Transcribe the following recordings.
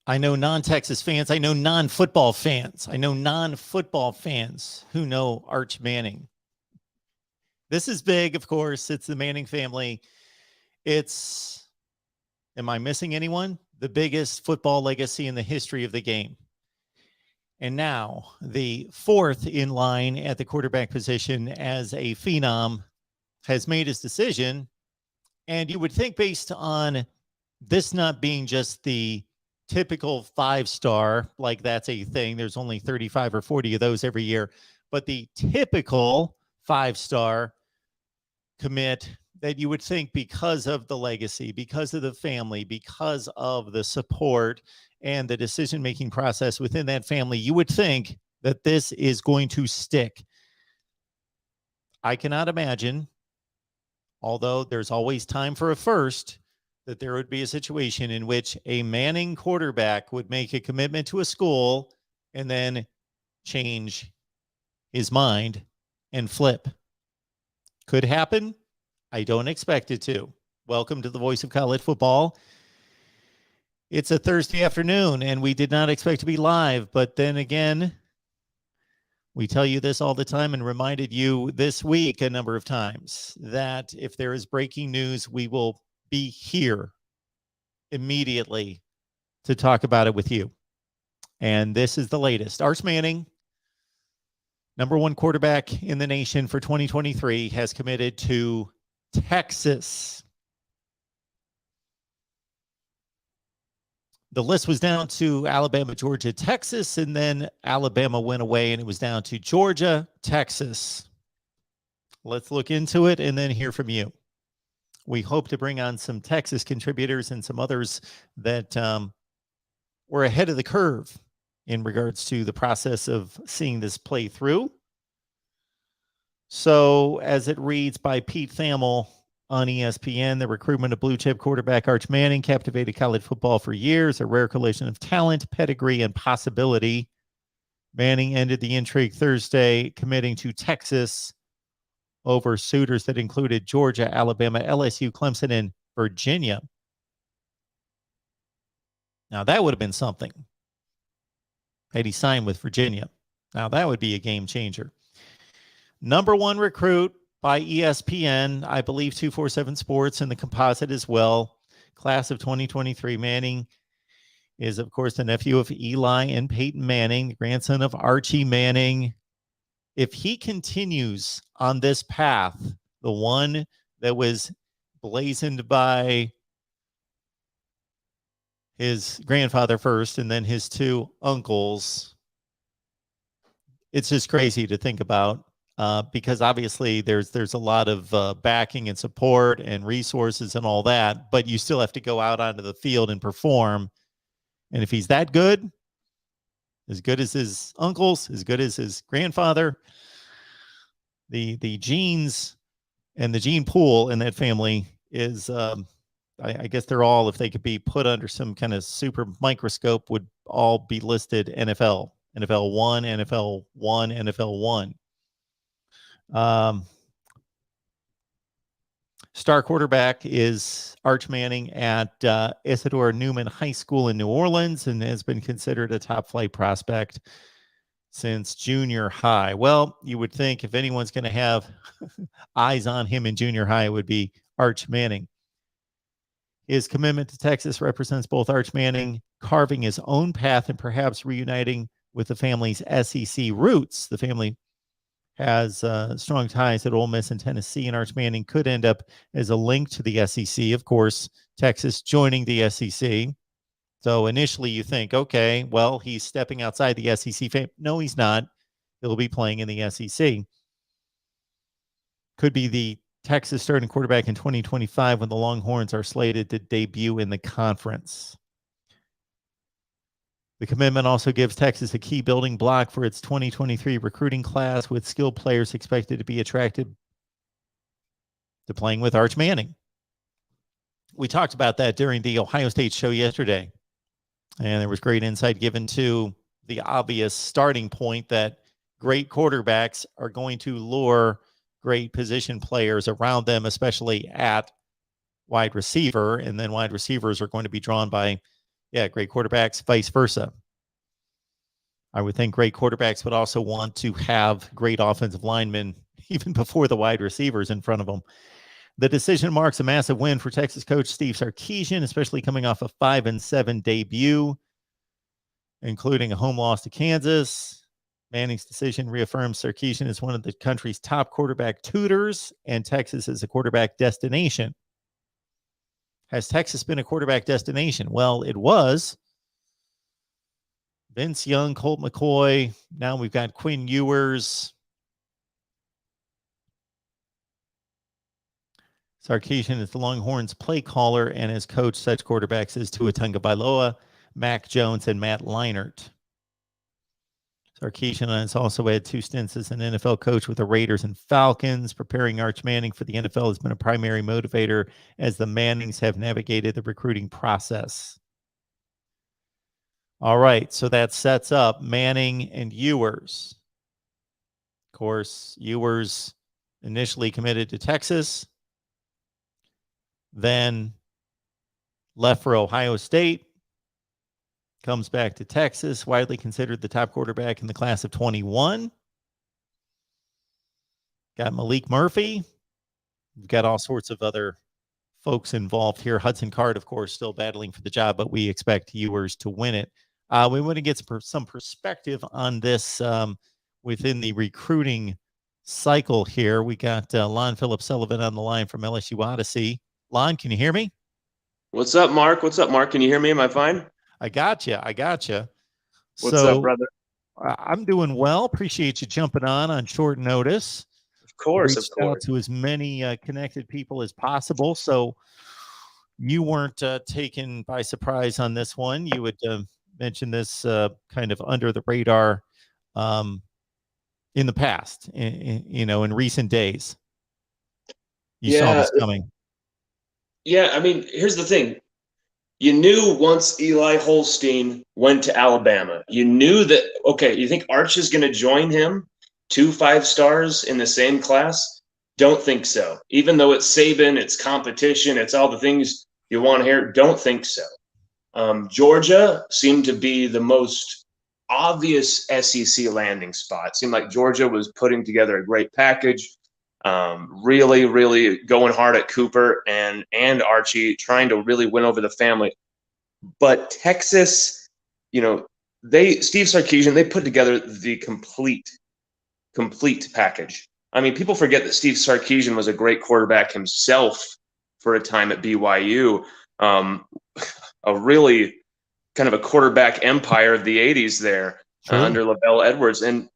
I know non-Texas fans. I know non-football fans. I know non-football fans who know Arch Manning. This is big, of course. It's the Manning family. It's, am I missing anyone? The biggest football legacy in the history of the game. And now the fourth in line at the quarterback position as a phenom has made his decision. And you would think, based on this not being just the typical 5-star, like that's a thing, there's only 35 or 40 of those every year, but the typical 5-star commit, that you would think, because of the legacy, because of the family, because of the support and the decision-making process within that family, you would think that this is going to stick. I cannot imagine, although there's always time for a first, that there would be a situation in which a Manning quarterback would make a commitment to a school and then change his mind and flip. Could happen. I don't expect it to. Welcome to the Voice of College Football. It's a Thursday afternoon, and we did not expect to be live, but then again, we tell you this all the time and reminded you this week a number of times that if there is breaking news, we will be here immediately to talk about it with you. And this is the latest. Arch Manning, number one quarterback in the nation for 2023, has committed to Texas. The list was down to Alabama, Georgia, Texas, and then Alabama went away and it was down to Georgia, Texas. Let's look into it and then hear from you. We hope to bring on some Texas contributors and some others that were ahead of the curve in regards to the process of seeing this play through. So, as it reads by Pete Thamel on ESPN, the recruitment of blue-chip quarterback Arch Manning captivated college football for years, a rare collision of talent, pedigree, and possibility. Manning ended the intrigue Thursday, committing to Texas over suitors that included Georgia, Alabama, LSU, Clemson, and Virginia. Now, that would have been something had he signed with Virginia. Now, that would be a game changer. Number one recruit by ESPN, I believe 247 Sports, and the composite as well. Class of 2023. Manning is, of course, the nephew of Eli and Peyton Manning, the grandson of Archie Manning. If he continues on this path, the one that was blazoned by his grandfather first and then his two uncles, it's just crazy to think about. Because obviously there's a lot of backing and support and resources and all that, but you still have to go out onto the field and perform. And if he's that good as his uncles, as good as his grandfather, the genes and the gene pool in that family is, I guess they're all, if they could be put under some kind of super microscope, would all be listed NFL, NFL 1, NFL 1, NFL 1. Star quarterback is Arch Manning at Isidore Newman High School in New Orleans and has been considered a top flight prospect since junior high. Well, you would think if anyone's going to have eyes on him in junior high, it would be Arch Manning. His commitment to Texas represents both Arch Manning carving his own path and perhaps reuniting with the family's SEC roots. The family has strong ties at Ole Miss and Tennessee, and Arch Manning could end up as a link to the SEC. Of course, Texas joining the SEC. So initially you think, okay, well, he's stepping outside the SEC. No, he's not. He'll be playing in the SEC. Could be the Texas starting quarterback in 2025 when the Longhorns are slated to debut in the conference. The commitment also gives Texas a key building block for its 2023 recruiting class, with skilled players expected to be attracted to playing with Arch Manning. We talked about that during the Ohio State show yesterday, and there was great insight given to the obvious starting point that great quarterbacks are going to lure great position players around them, especially at wide receiver, and then wide receivers are going to be drawn by Yeah, great quarterbacks, vice versa. I would think great quarterbacks would also want to have great offensive linemen even before the wide receivers in front of them. The decision marks a massive win for Texas coach Steve Sarkisian, especially coming off a 5-7 debut, including a home loss to Kansas. Manning's decision reaffirms Sarkisian is one of the country's top quarterback tutors, and Texas is a quarterback destination. Has Texas been a quarterback destination? Well, it was. Vince Young, Colt McCoy. Now we've got Quinn Ewers. Sarkisian is the Longhorns play caller and has coached such quarterbacks as Tua Tagovailoa, Mac Jones, and Matt Leinart. Sarkisian has also had 2 stints as an NFL coach with the Raiders and Falcons. Preparing Arch Manning for the NFL has been a primary motivator as the Mannings have navigated the recruiting process. All right, so that sets up Manning and Ewers. Of course, Ewers initially committed to Texas, then left for Ohio State, comes back to Texas, widely considered the top quarterback in the class of 21. Got Malik Murphy. We've got all sorts of other folks involved here. Hudson Card, of course, still battling for the job, but we expect Ewers to win it. We want to get some perspective on this within the recruiting cycle here. We got Lon Phillips Sullivan on the line from LSU Odyssey. Lon, can you hear me? What's up, Mark? What's up, Mark? Can you hear me? Am I fine? I got you. What's up, brother? I'm doing well. Appreciate you jumping on short notice. Of course, Reached out to as many connected people as possible. So you weren't taken by surprise on this one. You would mention this kind of under the radar in the past, in recent days. You saw this coming. Yeah, I mean, here's the thing. You knew once Eli Holstein went to Alabama, you knew that, okay, you think Arch is going to join him, 2 5-stars in the same class? Don't think so. Even though it's Saban, it's competition, it's all the things you want to hear, don't think so. Georgia seemed to be the most obvious SEC landing spot. It seemed like Georgia was putting together a great package. Really, really going hard at Cooper and Archie, trying to really win over the family. But Texas, Steve Sarkisian, they put together the complete package. I mean, people forget that Steve Sarkisian was a great quarterback himself for a time at BYU. A really kind of a quarterback empire of the 80s there. Sure. Under LaVell Edwards. And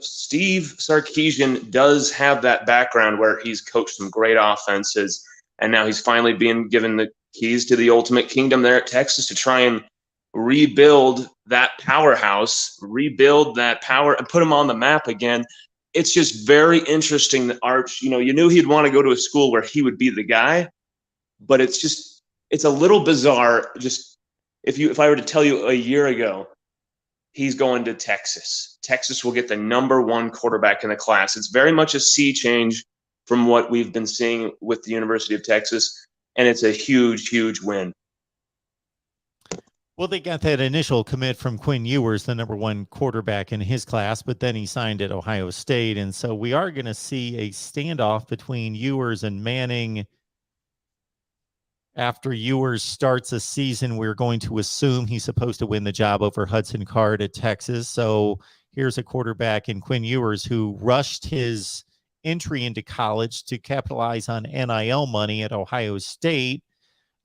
Steve Sarkisian does have that background where he's coached some great offenses, and now he's finally being given the keys to the ultimate kingdom there at Texas to try and rebuild that powerhouse, rebuild that power, and put him on the map again. It's just very interesting that Arch, you knew he'd want to go to a school where he would be the guy, but it's a little bizarre. Just if I were to tell you a year ago, he's going to Texas. Texas will get the #1 quarterback in the class. It's very much a sea change from what we've been seeing with the University of Texas, and it's a huge, huge win. Well, they got that initial commit from Quinn Ewers, the #1 quarterback in his class, but then he signed at Ohio State, and so we are going to see a standoff between Ewers and Manning. After Ewers starts a season, we're going to assume he's supposed to win the job over Hudson Card at Texas. So here's a quarterback in Quinn Ewers who rushed his entry into college to capitalize on NIL money at Ohio State.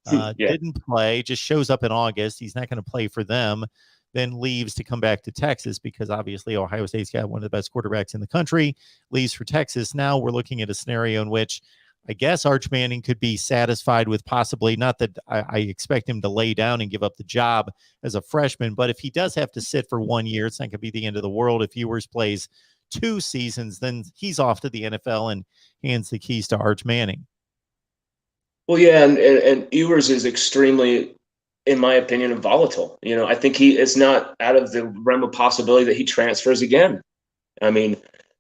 Didn't play, just shows up in August. He's not going to play for them, then leaves to come back to Texas because obviously Ohio State's got one of the best quarterbacks in the country, leaves for Texas. Now we're looking at a scenario in which I guess Arch Manning could be satisfied with possibly, not that I expect him to lay down and give up the job as a freshman, but if he does have to sit for 1 year, it's not going to be the end of the world. If Ewers plays 2 seasons, then he's off to the NFL and hands the keys to Arch Manning. Well, yeah, and Ewers is extremely, in my opinion, volatile. I think it's not out of the realm of possibility that he transfers again. I mean,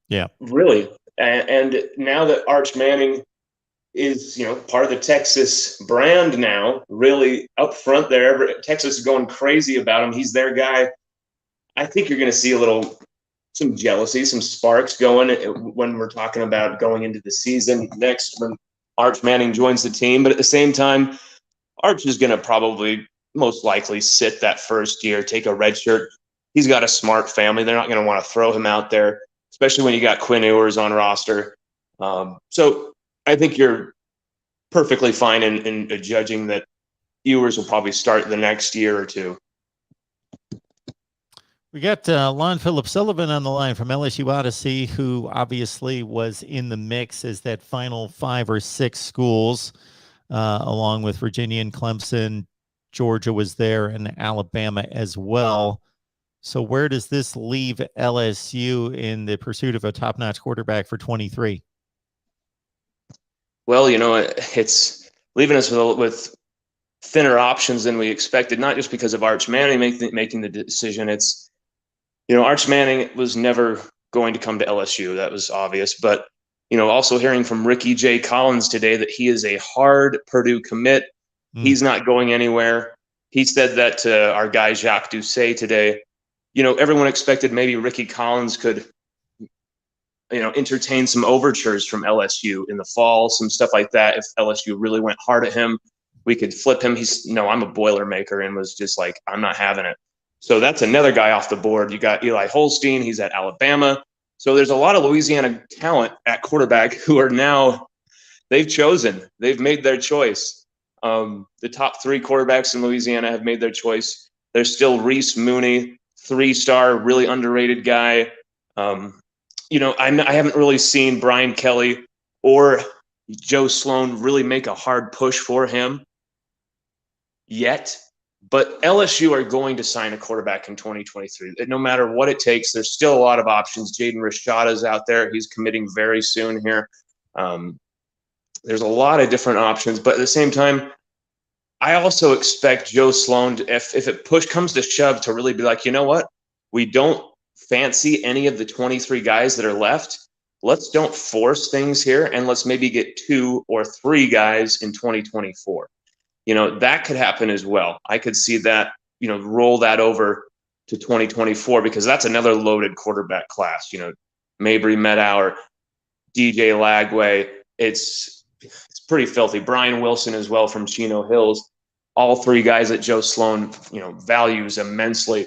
yeah, really. And now that Arch Manning is, part of the Texas brand now, really up front there. Texas is going crazy about him. He's their guy. I think you're going to see some jealousy, some sparks going when we're talking about going into the season next when Arch Manning joins the team. But at the same time, Arch is going to probably most likely sit that first year, take a red shirt. He's got a smart family. They're not going to want to throw him out there, especially when you got Quinn Ewers on roster. So I think you're perfectly fine in judging that Ewers will probably start the next year or two. We got Lon Phillip Sullivan on the line from LSU Odyssey, who obviously was in the mix as that final 5 or 6 schools, along with Virginia and Clemson. Georgia was there and Alabama as well. So where does this leave LSU in the pursuit of a top-notch quarterback for 23? Well, it's leaving us with thinner options than we expected, not just because of Arch Manning making the decision. It's, Arch Manning was never going to come to LSU. That was obvious. But, also hearing from Ricky J. Collins today that he is a hard Purdue commit. He's not going anywhere. He said that to our guy Jacques Doucet today. Everyone expected maybe Ricky Collins could, entertain some overtures from LSU in the fall, some stuff like that. If LSU really went hard at him, we could flip him. He's, no, I'm a Boilermaker, and was just like, I'm not having it. So that's another guy off the board. You got Eli Holstein. He's at Alabama. So there's a lot of Louisiana talent at quarterback who are now, they've made their choice. The top 3 quarterbacks in Louisiana have made their choice. There's still Reese Mooney, 3-star, really underrated guy. I haven't really seen Brian Kelly or Joe Sloan really make a hard push for him yet. But LSU are going to sign a quarterback in 2023. No matter what it takes, there's still a lot of options. Jaden Rashada is out there. He's committing very soon here. There's a lot of different options. But at the same time, I also expect Joe Sloan, if it push comes to shove, to really be like, you know what? We don't fancy any of the 23 guys that are left. Let's don't force things here, and let's maybe get 2 or 3 guys in 2024. That could happen as well. I could see that, roll that over to 2024, because that's another loaded quarterback class. Mabry Medower, DJ Lagway. It's pretty filthy. Brian Wilson as well from Chino Hills. All 3 guys that Joe Sloan, values immensely,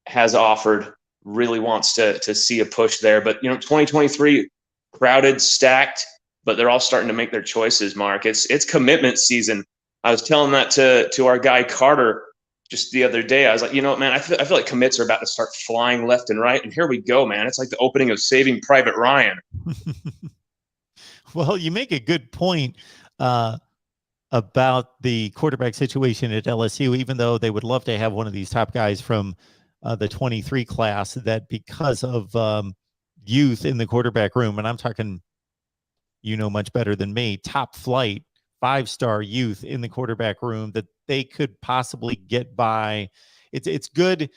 has offered, really wants to see a push there. But, 2023, crowded, stacked, but they're all starting to make their choices, Mark. It's commitment season. I was telling that to our guy Carter just the other day. I was like, man, I feel like commits are about to start flying left and right. And here we go, man. It's like the opening of Saving Private Ryan. Well, you make a good point about the quarterback situation at LSU, even though they would love to have one of these top guys from the 23 class, that because of youth in the quarterback room, and I'm talking, much better than me, top flight, 5-star youth in the quarterback room, that they could possibly get by. It's good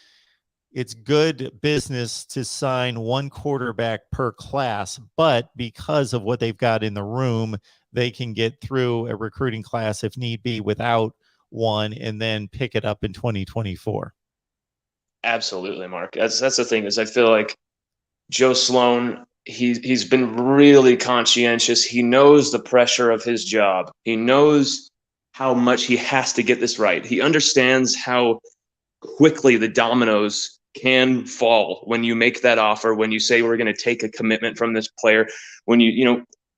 business to sign 1 quarterback per class, but because of what they've got in the room, they can get through a recruiting class if need be without one, and then pick it up in 2024. Absolutely, Mark. That's the thing, is I feel like Joe Sloan, he's been really conscientious. He knows the pressure of his job. He knows how much he has to get this right. He understands how quickly the dominoes can fall when you make that offer, when you say we're going to take a commitment from this player, when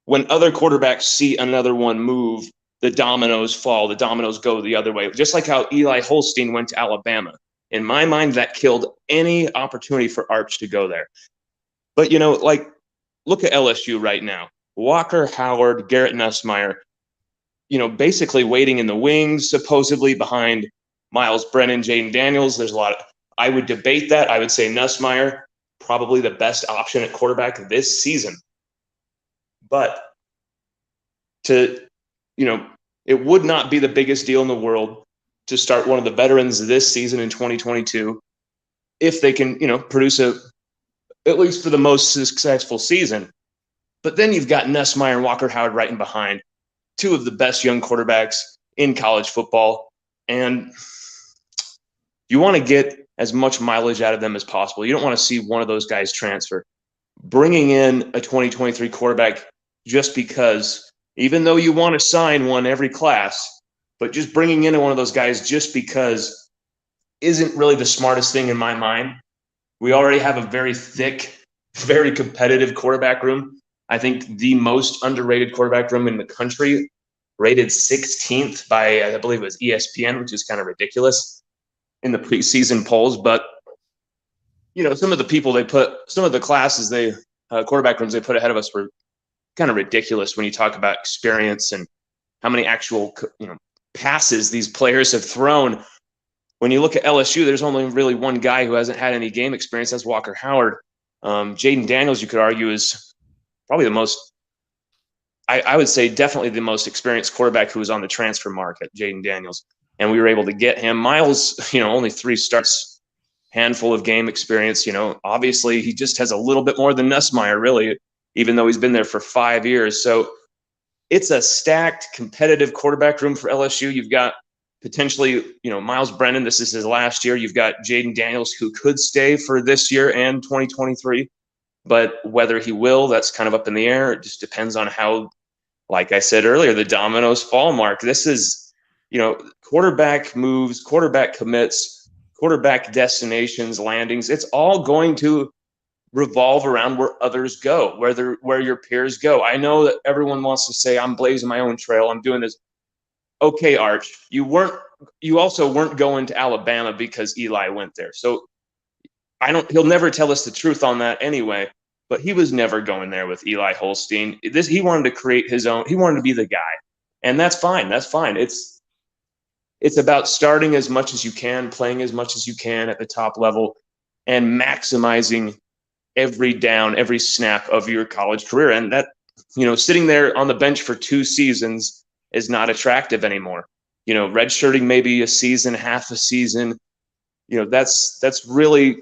when other quarterbacks see another one move, the dominoes fall, the dominoes go the other way. Just like how Eli Holstein went to Alabama. In my mind, that killed any opportunity for Arch to go there. But, look at LSU right now. Walker Howard, Garrett Nussmeier, basically waiting in the wings, supposedly behind Miles Brennan, Jaden Daniels. There's a lot of, I would debate that. I would say Nussmeier, probably the best option at quarterback this season. But it would not be the biggest deal in the world to start one of the veterans this season in 2022 if they can, produce at least for the most successful season. But then you've got Nussmeier and Walker Howard right in behind. two of the best young quarterbacks in college football, and you want to get as much mileage out of them as possible. You don't want to see one of those guys transfer. Bringing in a 2023 quarterback just because, even though you want to sign one every class, but just bringing in one of those guys just because isn't really the smartest thing in my mind. We already have a very thick, very competitive quarterback room. I think the most underrated quarterback room in the country, rated 16th by, I believe it was ESPN, which is kind of ridiculous in the preseason polls. But, you know, some of the people they put, some of the classes they, quarterback rooms they put ahead of us were kind of ridiculous when you talk about experience and how many actual, you know, passes these players have thrown. When you look at LSU, there's only really one guy who hasn't had any game experience. That's Walker Howard. Jaden Daniels, you could argue, is probably the most, I would say definitely the most experienced quarterback who was on the transfer market, Jaden Daniels. And we were able to get him. Miles, you know, only 3 starts, handful of game experience. You know, obviously he just has a little bit more than Nussmeier, really, even though he's been there for 5 years. So it's a stacked, competitive quarterback room for LSU. You've got potentially, you know, Miles Brennan, this is his last year. You've got Jaden Daniels, who could stay for this year and 2023. But whether he will, that's kind of up in the air. It just depends on how, like I said earlier, the dominoes fall, Mark. This is, you know, quarterback moves, quarterback commits, quarterback destinations, landings. It's all going to revolve around where others go, where your peers go. I know that everyone wants to say, I'm blazing my own trail, I'm doing this. Okay, Arch, you also weren't going to Alabama because Eli went there. So he'll never tell us the truth on that anyway, but he was never going there with Eli Holstein. He wanted to create his own, he wanted to be the guy. And that's fine. That's fine. It's about starting as much as you can, playing as much as you can at the top level, and maximizing every down, every snap of your college career. And that, you know, sitting there on the bench for 2 seasons is not attractive anymore. You know, redshirting maybe a season, half a season, you know, that's really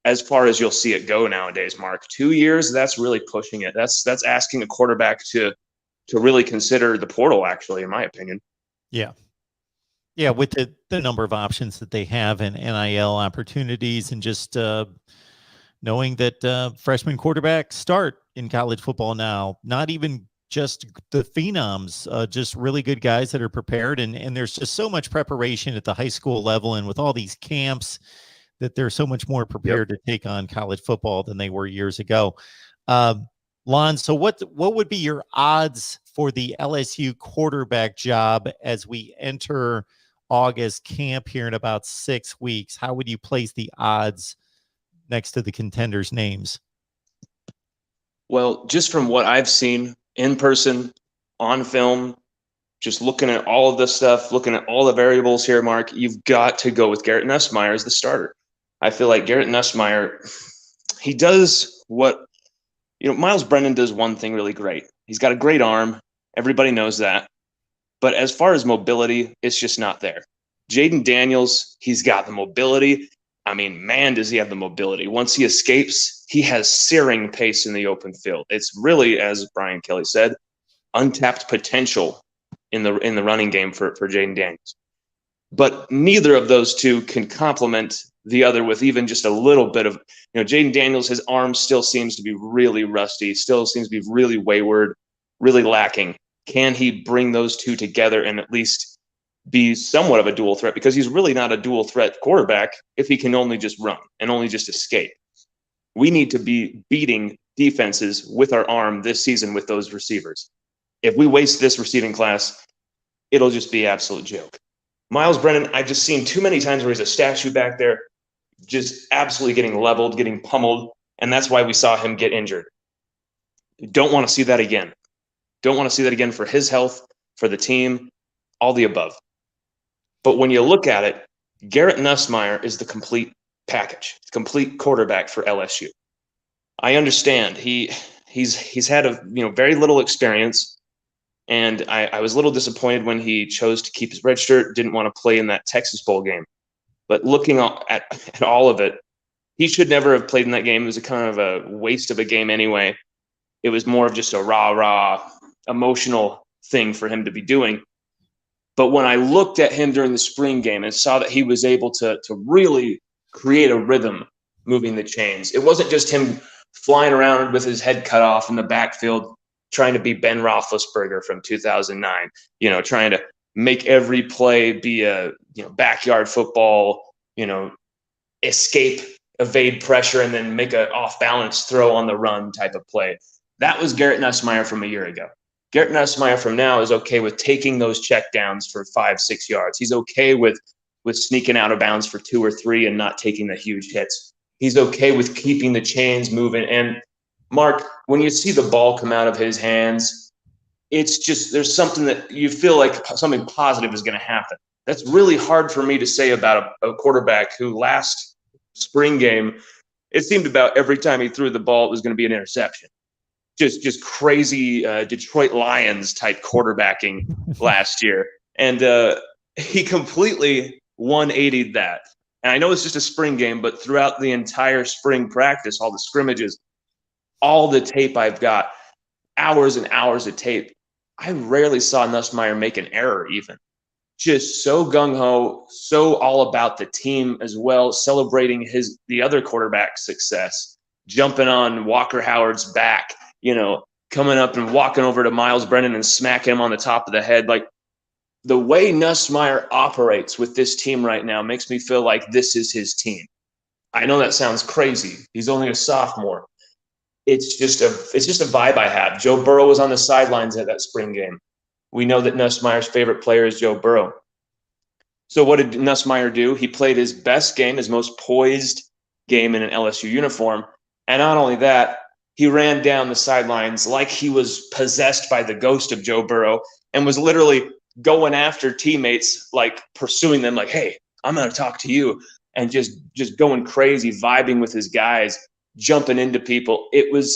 as far as you'll see it go nowadays, Mark. 2 years, that's really pushing it. That's asking a quarterback to really consider the portal, actually, in my opinion. Yeah. Yeah, with the number of options that they have and NIL opportunities, and just knowing that freshman quarterbacks start in college football now, not even just the phenoms, just really good guys that are prepared. And there's just so much preparation at the high school level, and with all these camps, that they're so much more prepared to take on college football than they were years ago. Lon, so what would be your odds for the LSU quarterback job as we enter August camp here in about 6 weeks? How would you place the odds next to the contenders' names? Well, just from what I've seen in person, on film, just looking at all of this stuff, looking at all the variables here, Mark, you've got to go with Garrett Nussmeier as the starter. I feel like Garrett Nussmeier, he does what, you know, Miles Brennan does one thing really great. He's got a great arm. Everybody knows that. But as far as mobility, it's just not there. Jaden Daniels, he's got the mobility. I mean, man, does he have the mobility. Once he escapes, he has searing pace in the open field. It's really, as Brian Kelly said, untapped potential in the running game for Jaden Daniels. But neither of those two can complement the other with even just a little bit of, you know, Jaden Daniels, his arm still seems to be really rusty, still seems to be really wayward, really lacking. Can he bring those two together and at least be somewhat of a dual threat? Because he's really not a dual threat quarterback if he can only just run and only just escape. We need to be beating defenses with our arm this season with those receivers. If we waste this receiving class, it'll just be an absolute joke. Miles Brennan, I've just seen too many times where he's a statue back there, just absolutely getting leveled, getting pummeled, and that's why we saw him get injured. Don't want to see that again. Don't want to see that again for his health, for the team, all the above. But when you look at it, Garrett Nussmeier is the complete package, complete quarterback for LSU. I understand he's had a very little experience, and I was a little disappointed when he chose to keep his red shirt, didn't want to play in that Texas Bowl game. But looking at all of it, he should never have played in that game. It was a kind of a waste of a game anyway. It was more of just a rah-rah emotional thing for him to be doing. But when I looked at him during the spring game and saw that he was able to really create a rhythm moving the chains, it wasn't just him flying around with his head cut off in the backfield, trying to be Ben Roethlisberger from 2009, trying to make every play be a backyard football, escape, evade pressure, and then make an off-balance throw on the run type of play. That was Garrett Nussmeier from a year ago. Garrett Nussmeier from now is okay with taking those checkdowns for 5-6 yards. He's okay with sneaking out of bounds for 2 or 3 and not taking the huge hits. He's okay with keeping the chains moving. And Mark, when you see the ball come out of his hands, it's just, there's something that you feel like something positive is going to happen. That's really hard for me to say about a quarterback who last spring game, it seemed about every time he threw the ball, it was going to be an interception. Just crazy Detroit Lions type quarterbacking last year. And he completely 180'd that. And I know it's just a spring game, but throughout the entire spring practice, all the scrimmages, all the tape I've got, hours and hours of tape, I rarely saw Nussmeier make an error even. Just so gung-ho, so all about the team as well, celebrating the other quarterback's success, jumping on Walker Howard's back, coming up and walking over to Miles Brennan and smacking him on the top of the head. Like, the way Nussmeier operates with this team right now makes me feel like this is his team. I know that sounds crazy. He's only a sophomore. It's just a vibe I have. Joe Burrow was on the sidelines at that spring game. We know that Nussmeier's favorite player is Joe Burrow. So what did Nussmeier do? He played his best game, his most poised game in an LSU uniform. And not only that, he ran down the sidelines like he was possessed by the ghost of Joe Burrow and was literally going after teammates, like pursuing them, like, hey, I'm going to talk to you, and just going crazy, vibing with his guys, jumping into people. It was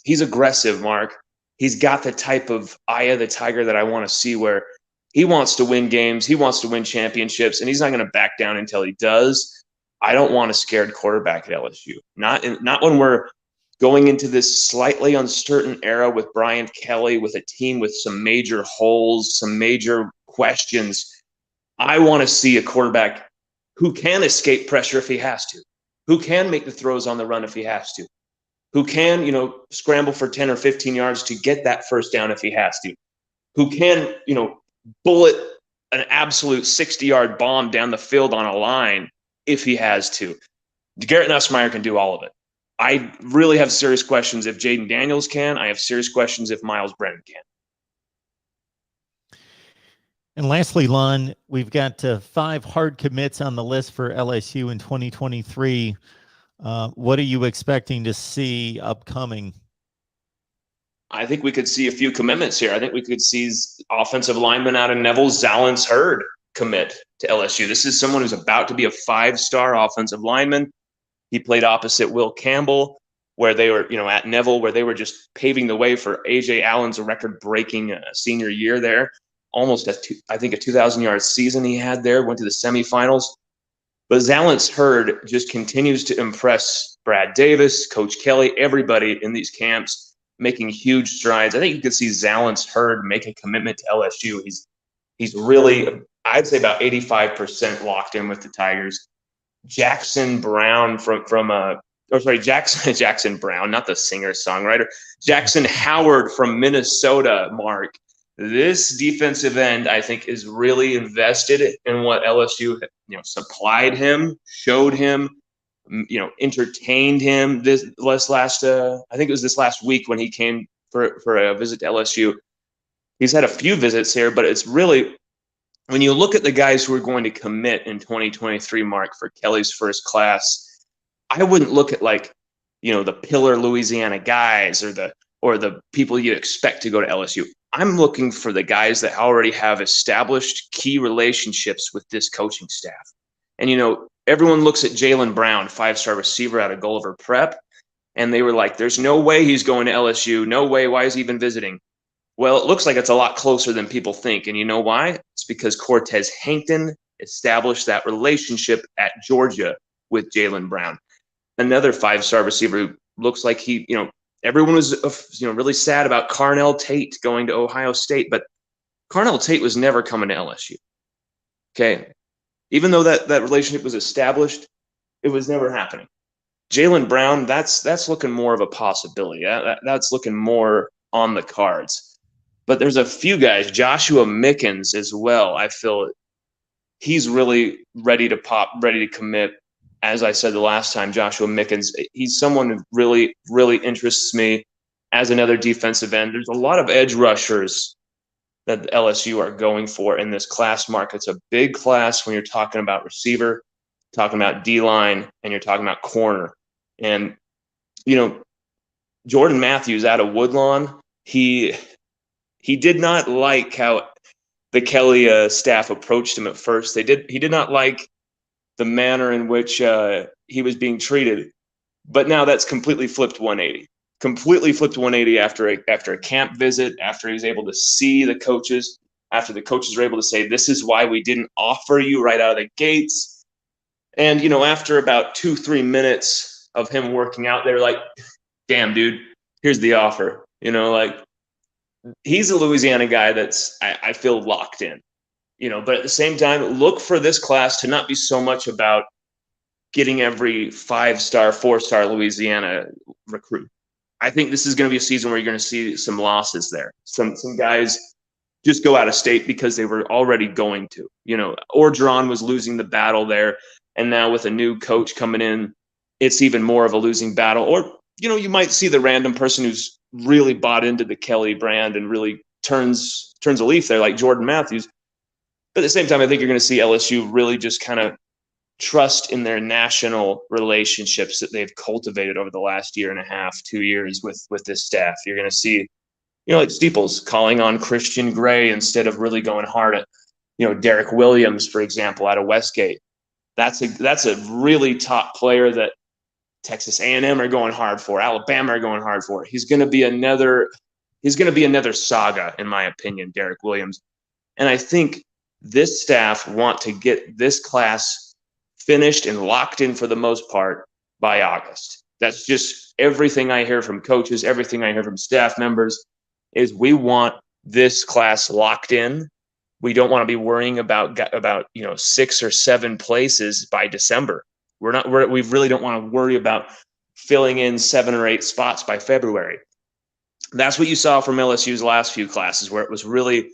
he's aggressive, Mark. He's got the type of eye of the tiger that I want to see, where he wants to win games, he wants to win championships, and he's not going to back down until he does. I don't want a scared quarterback at LSU. Not when we're going into this slightly uncertain era with Brian Kelly, with a team with some major holes, some major questions. I want to see a quarterback who can escape pressure if he has to, who can make the throws on the run if he has to, who can, scramble for 10 or 15 yards to get that first down if he has to, who can, bullet an absolute 60-yard bomb down the field on a line if he has to. Garrett Nussmeier can do all of it. I really have serious questions if Jaden Daniels can. I have serious questions if Miles Brennan can. And lastly, Lon, we've got 5 hard commits on the list for LSU in 2023. What are you expecting to see upcoming? I think we could see a few commitments here. I think we could see offensive lineman out of Neville, Zalance Hurd, commit to LSU. This is someone who's about to be a 5-star offensive lineman. He played opposite Will Campbell, where they were, at Neville, where they were just paving the way for A.J. Allen's record-breaking senior year there. Almost, a 2,000-yard season he had there, went to the semifinals. But Zalance Hurd just continues to impress Brad Davis, Coach Kelly, everybody in these camps, making huge strides. I think you could see Zalance Hurd make a commitment to LSU. He's really, I'd say, about 85% locked in with the Tigers. Jackson Brown Jackson Brown, not the singer-songwriter. Jackson Howard from Minnesota, Mark. This defensive end, I think, is really invested in what LSU, supplied him, showed him, entertained him this last I think it was this last week when he came for a visit to LSU. He's had a few visits here, but it's really, when you look at the guys who are going to commit in 2023, Mark, for Kelly's first class, I wouldn't look at the pillar Louisiana guys or the people you expect to go to LSU. I'm looking for the guys that already have established key relationships with this coaching staff. And, everyone looks at Jaylen Brown, 5-star receiver out of Gulliver Prep, and they were like, there's no way he's going to LSU. No way. Why is he even visiting? Well, it looks like it's a lot closer than people think. And you know why? It's because Cortez Hankton established that relationship at Georgia with Jaylen Brown. Another 5-star receiver who looks like he, everyone was really sad about Carnell Tate going to Ohio State, but Carnell Tate was never coming to LSU. Okay, even though that relationship was established, it was never happening. Jaylen Brown, that's looking more of a possibility. That's looking more on the cards. But there's a few guys, Joshua Mickens as well. I feel he's really ready to pop, ready to commit. As I said the last time, Joshua Mickens, he's someone who really, really interests me as another defensive end. There's a lot of edge rushers that the LSU are going for in this class, Mark. It's a big class when you're talking about receiver, talking about D-line, and you're talking about corner. And, Jordan Matthews out of Woodlawn, he did not like how the Kelly staff approached him at first. He did not like the manner in which he was being treated. But now that's completely flipped 180. Completely flipped 180 after a camp visit, after he was able to see the coaches, after the coaches were able to say, this is why we didn't offer you right out of the gates. And, after about 2-3 minutes of him working out, they're like, damn, dude, here's the offer. He's a Louisiana guy that's, I feel, locked in. But at the same time, look for this class to not be so much about getting every 5-star, 4-star Louisiana recruit. I think this is going to be a season where you're going to see some losses there. Some guys just go out of state because they were already going to. Orgeron was losing the battle there, and now with a new coach coming in, it's even more of a losing battle. Or, you might see the random person who's really bought into the Kelly brand and really turns a leaf there, like Jordan Matthews. But at the same time, I think you're going to see LSU really just kind of trust in their national relationships that they've cultivated over the last 1.5 years, 2 years with this staff. You're going to see, like Steeples calling on Christian Gray instead of really going hard at, Derek Williams, for example, out of Westgate. That's a really top player that Texas A&M are going hard for, Alabama are going hard for. He's going to be another saga, in my opinion, Derek Williams. And I think this staff want to get this class finished and locked in for the most part by August. That's just everything I hear from coaches, everything I hear from staff members is we want this class locked in. We don't want to be worrying about 6 or 7 places by December. We really don't want to worry about filling in 7 or 8 spots by February. That's what you saw from LSU's last few classes, where it was really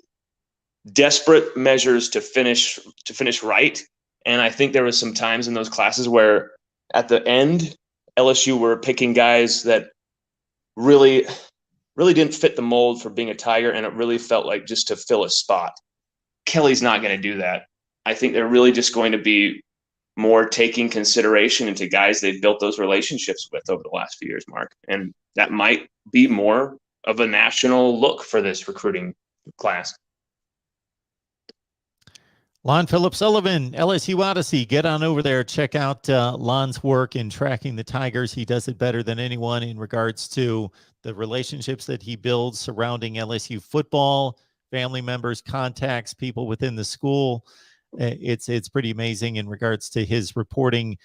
desperate measures to finish right. And I think there was some times in those classes where at the end, LSU were picking guys that really, really didn't fit the mold for being a Tiger, and it really felt like just to fill a spot. Kelly's not going to do that. I think they're really just going to be more taking consideration into guys they've built those relationships with over the last few years, Mark. And that might be more of a national look for this recruiting class. Lon Philip Sullivan, LSU Odyssey. Get on over there. Check out Lon's work in tracking the Tigers. He does it better than anyone in regards to the relationships that he builds surrounding LSU football, family members, contacts, people within the school. It's pretty amazing in regards to his reporting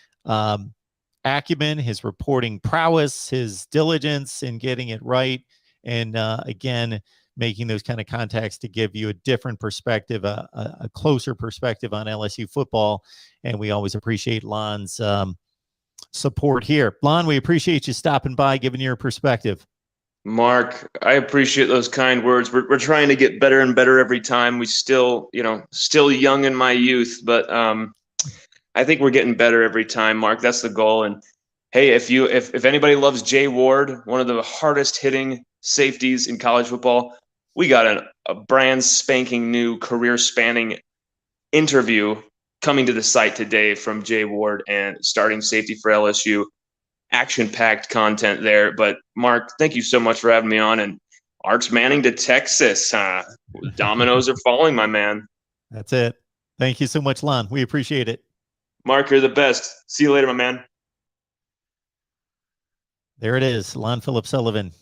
acumen, his reporting prowess, his diligence in getting it right. And again, making those kind of contacts to give you a different perspective, a closer perspective on LSU football. And we always appreciate Lon's support here. Lon, we appreciate you stopping by, giving your perspective. Mark, I appreciate those kind words. We're trying to get better and better every time. We still young in my youth, but I think we're getting better every time, Mark. That's the goal. And hey, if anybody loves Jay Ward, one of the hardest hitting safeties in college football, we got a brand spanking new career spanning interview coming to the site today from Jay Ward, and starting safety for LSU. Action-packed content there. But Mark, thank you so much for having me on. And Arch Manning to Texas. Dominoes are falling, my man. That's it. Thank you so much, Lon. We appreciate it. Mark, you're the best. See you later, my man. There it is. Lon Philip Sullivan,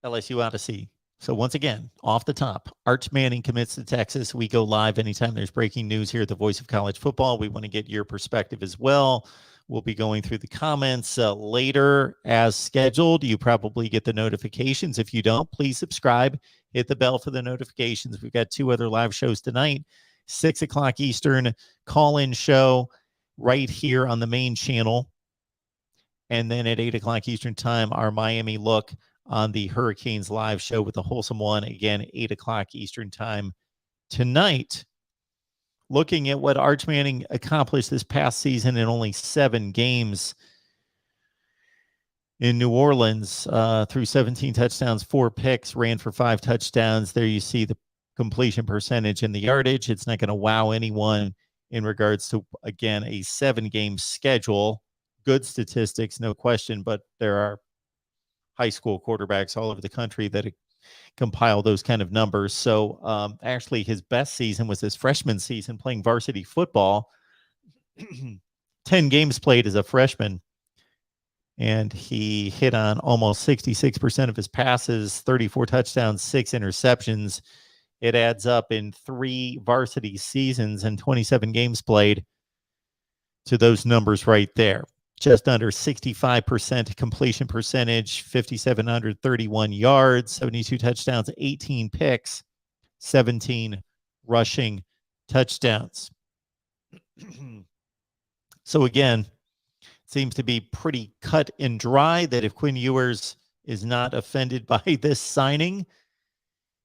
LSU Odyssey. So once again, off the top, Arch Manning commits to Texas. We go live anytime there's breaking news here at the Voice of College Football. We want to get your perspective as well. We'll be going through the comments later as scheduled. You probably get the notifications. If you don't, please subscribe. Hit the bell for the notifications. We've got 2 other live shows tonight. 6 o'clock Eastern call-in show right here on the main channel. And then at 8 o'clock Eastern time, our Miami look on the Hurricanes live show with the Wholesome One. Again, 8 o'clock Eastern time tonight. Looking at what Arch Manning accomplished this past season in only 7 games in New Orleans, through 17 touchdowns, 4 picks, ran for 5 touchdowns. There you see the completion percentage and the yardage. It's not going to wow anyone in regards to, again, a 7-game schedule. Good statistics, no question, but there are high school quarterbacks all over the country that compile those kind of numbers. So actually his best season was his freshman season playing varsity football. 10 games played as a freshman, and he hit on almost 66% of his passes, 34 touchdowns, 6 interceptions. It adds up in 3 varsity seasons and 27 games played to those numbers right there. Just under 65% completion percentage, 5,731 yards, 72 touchdowns, 18 picks, 17 rushing touchdowns. So again, seems to be pretty cut and dry that if Quinn Ewers is not offended by this signing,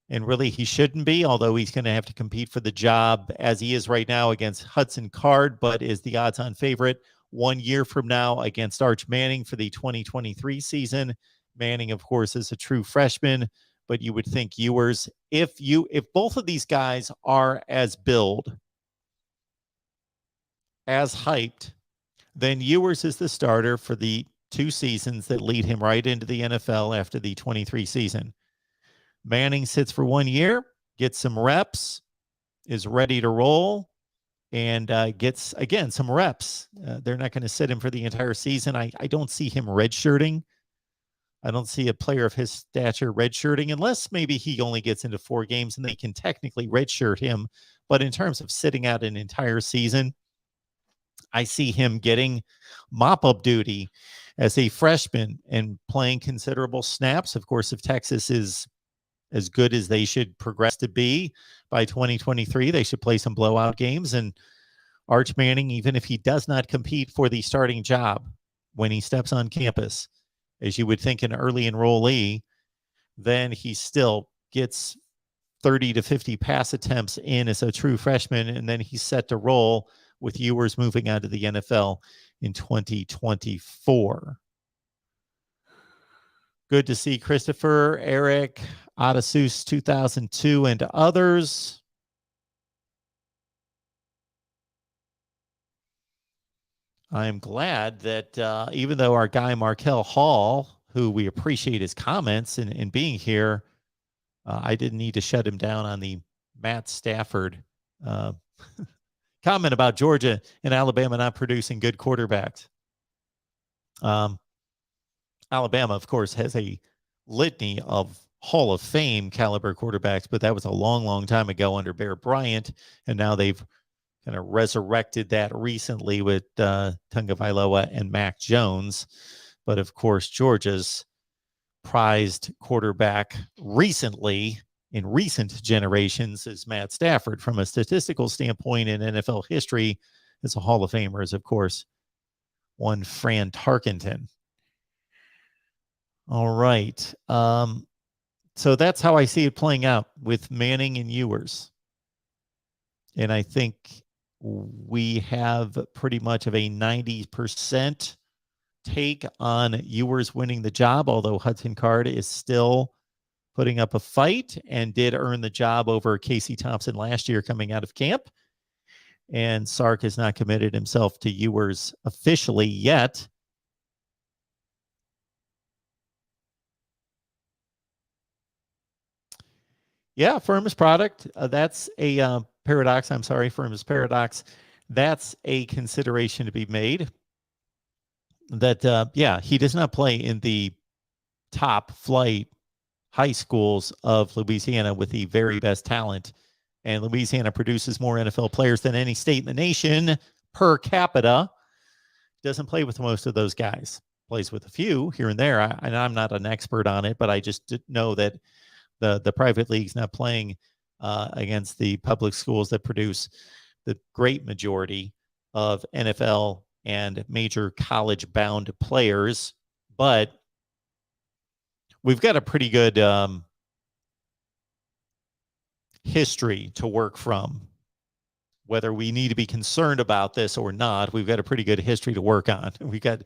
and really he shouldn't be, although he's going to have to compete for the job as he is right now against Hudson Card, but is the odds-on favorite 1 year from now against Arch Manning for the 2023 season. Manning, of course, is a true freshman, but you would think Ewers, if both of these guys are as billed, as hyped, then Ewers is the starter for the 2 seasons that lead him right into the NFL after the 23 season. Manning sits for 1 year, gets some reps, is ready to roll, and gets, again, some reps. They're not going to sit him for the entire season. I don't see him redshirting. I don't see a player of his stature redshirting, unless maybe he only gets into 4 games and they can technically redshirt him. But in terms of sitting out an entire season, I see him getting mop-up duty as a freshman and playing considerable snaps. Of course, if Texas is as good as they should progress to be by 2023, they should play some blowout games. And Arch Manning, even if he does not compete for the starting job when he steps on campus, as you would think an early enrollee, then he still gets 30 to 50 pass attempts in as a true freshman, and then he's set to roll with Ewers moving out to the NFL in 2024. Good to see Christopher, Eric, Odyssey 2002, and others. I am glad that even though our guy Markel Hall, who we appreciate his comments and being here, I didn't need to shut him down on the Matt Stafford comment about Georgia and Alabama not producing good quarterbacks. Alabama, of course, has a litany of Hall of Fame caliber quarterbacks, but that was a long, long time ago under Bear Bryant, and now they've kind of resurrected that recently with Tagovailoa and Mac Jones. But of course, Georgia's prized quarterback recently, in recent generations, is Matt Stafford. From a statistical standpoint in NFL history, as a Hall of Famer is, of course, one Fran Tarkenton. All right. So that's how I see it playing out with Manning and Ewers. And I think we have pretty much of a 90% take on Ewers winning the job, although Hudson Card is still putting up a fight and did earn the job over Casey Thompson last year coming out of camp. And Sark has not committed himself to Ewers officially yet. Yeah, Firm's product. That's a paradox. I'm sorry, Firm's paradox. That's a consideration to be made. That, yeah, he does not play in the top flight high schools of Louisiana with the very best talent. And Louisiana produces more NFL players than any state in the nation per capita. Doesn't play with most of those guys. Plays with a few here and there. And I'm not an expert on it, but I just know that the private league's not playing against the public schools that produce the great majority of NFL and major college-bound players. But we've got a pretty good history to work from. Whether we need to be concerned about this or not, we've got a pretty good history to work on. We've got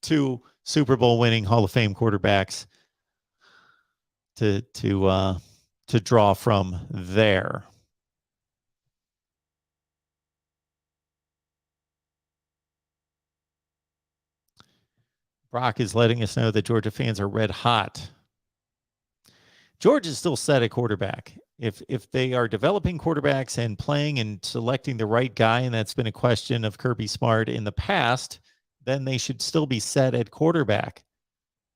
2 Super Bowl winning Hall of Fame quarterbacks to draw from there. Brock is letting us know that Georgia fans are red hot. Georgia's still set at quarterback. If they are developing quarterbacks and playing and selecting the right guy, and that's been a question of Kirby Smart in the past, then they should still be set at quarterback.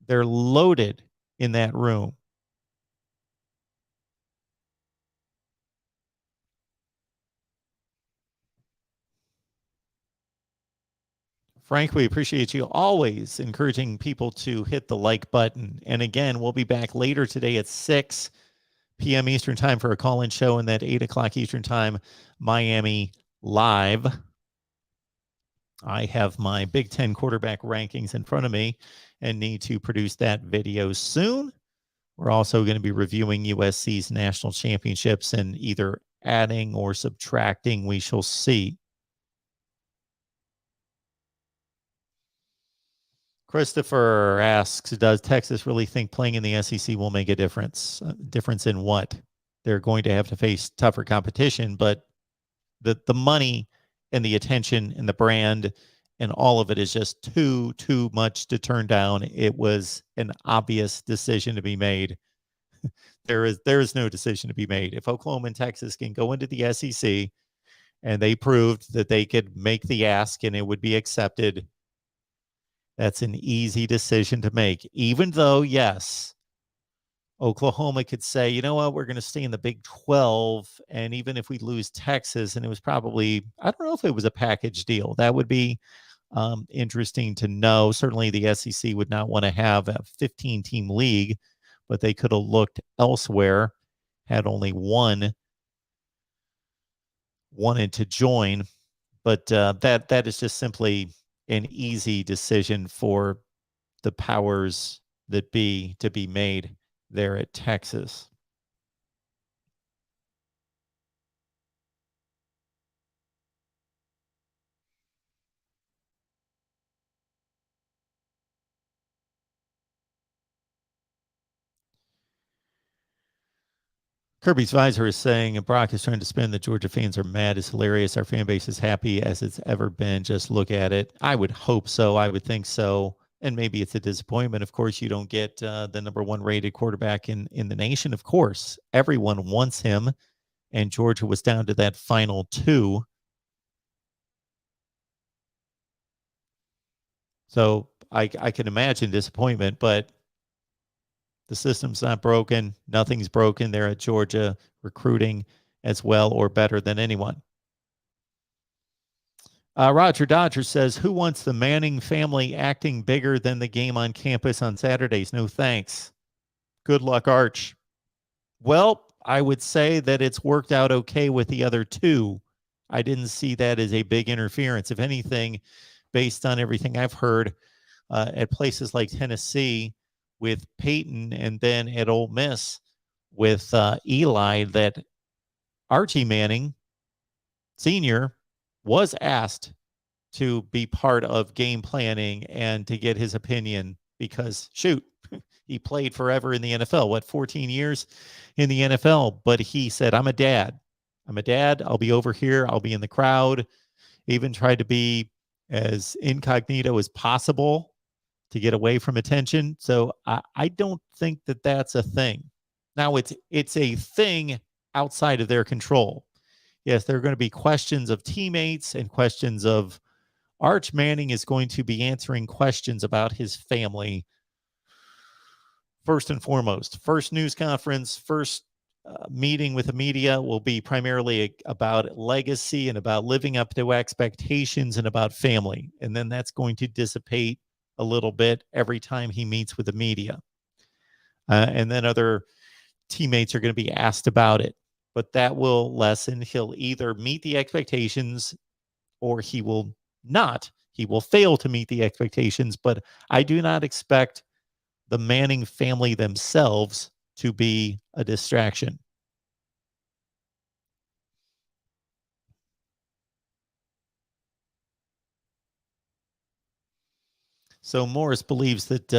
They're loaded in that room. Frank, we appreciate you always encouraging people to hit the like button. And again, we'll be back later today at 6 p.m. Eastern time for a call-in show, and that 8 o'clock Eastern time, Miami Live. I have my Big Ten quarterback rankings in front of me and need to produce that video soon. We're also going to be reviewing USC's national championships and either adding or subtracting. We shall see. Christopher asks, does Texas really think playing in the SEC will make a difference? Difference in what? They're going to have to face tougher competition, but the money and the attention and the brand and all of it is just too much to turn down. It was an obvious decision to be made. There is no decision to be made. If Oklahoma and Texas can go into the SEC and they proved that they could make the ask and it would be accepted, that's an easy decision to make. Even though, yes, Oklahoma could say, you know what, we're going to stay in the Big 12. And even if we lose Texas, and it was probably, I don't know if it was a package deal, that would be interesting to know. Certainly the SEC would not want to have a 15-team league, but they could have looked elsewhere, had only one wanted to join. But that is just simply an easy decision for the powers that be to be made there at Texas. Kirby's visor is saying, Brock is trying to spin that Georgia fans are mad. It's hilarious. Our fan base is happy as it's ever been. Just look at it. I would hope so. I would think so. And maybe it's a disappointment. Of course, you don't get the #1 rated quarterback in the nation. Of course, everyone wants him. And Georgia was down to that final 2. So I can imagine disappointment, but the system's not broken. Nothing's broken there at Georgia, recruiting as well or better than anyone. Roger Dodger says, who wants the Manning family acting bigger than the game on campus on Saturdays? No thanks. Good luck, Arch. Well, I would say that it's worked out okay with the other 2. I didn't see that as a big interference. If anything, based on everything I've heard at places like Tennessee with Peyton and then at Ole Miss with Eli, that Archie Manning Sr. was asked to be part of game planning and to get his opinion because, shoot, he played forever in the NFL, 14 years in the NFL, but he said, I'm a dad. I'll be over here. I'll be in the crowd. Even tried to be as incognito as possible to get away from attention. So I don't think that that's a thing. Now it's a thing outside of their control. Yes, there are going to be questions of teammates and questions of Arch Manning is going to be answering questions about his family first and foremost. First news conference, first meeting with the media will be primarily about legacy and about living up to expectations and about family. And then that's going to dissipate a little bit every time he meets with the media. And then other teammates are going to be asked about it, but that will lessen. He'll either meet the expectations or he will not. He will fail to meet the expectations, but I do not expect the Manning family themselves to be a distraction. So Morris believes that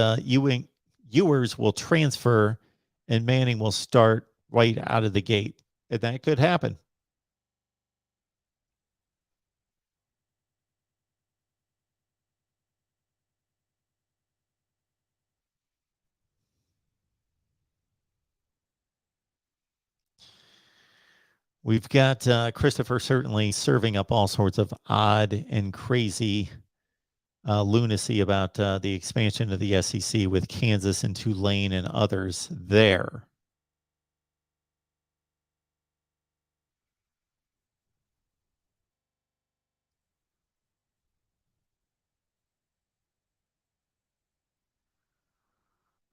Ewers will transfer and Manning will start right out of the gate. And that could happen. We've got Christopher certainly serving up all sorts of odd and crazy lunacy about the expansion of the SEC with Kansas and Tulane and others there.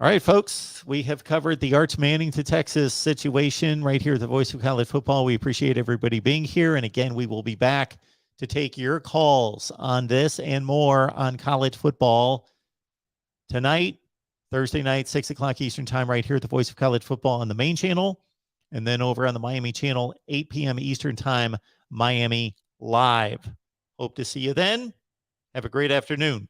All right, folks, we have covered the Arch Manning to Texas situation right here at the Voice of College Football. We appreciate everybody being here. And again, we will be back to take your calls on this and more on college football tonight, Thursday night, 6 o'clock Eastern time, right here at the Voice of College Football on the main channel. And then over on the Miami channel, 8 p.m. Eastern time, Miami Live. Hope to see you then. Have a great afternoon.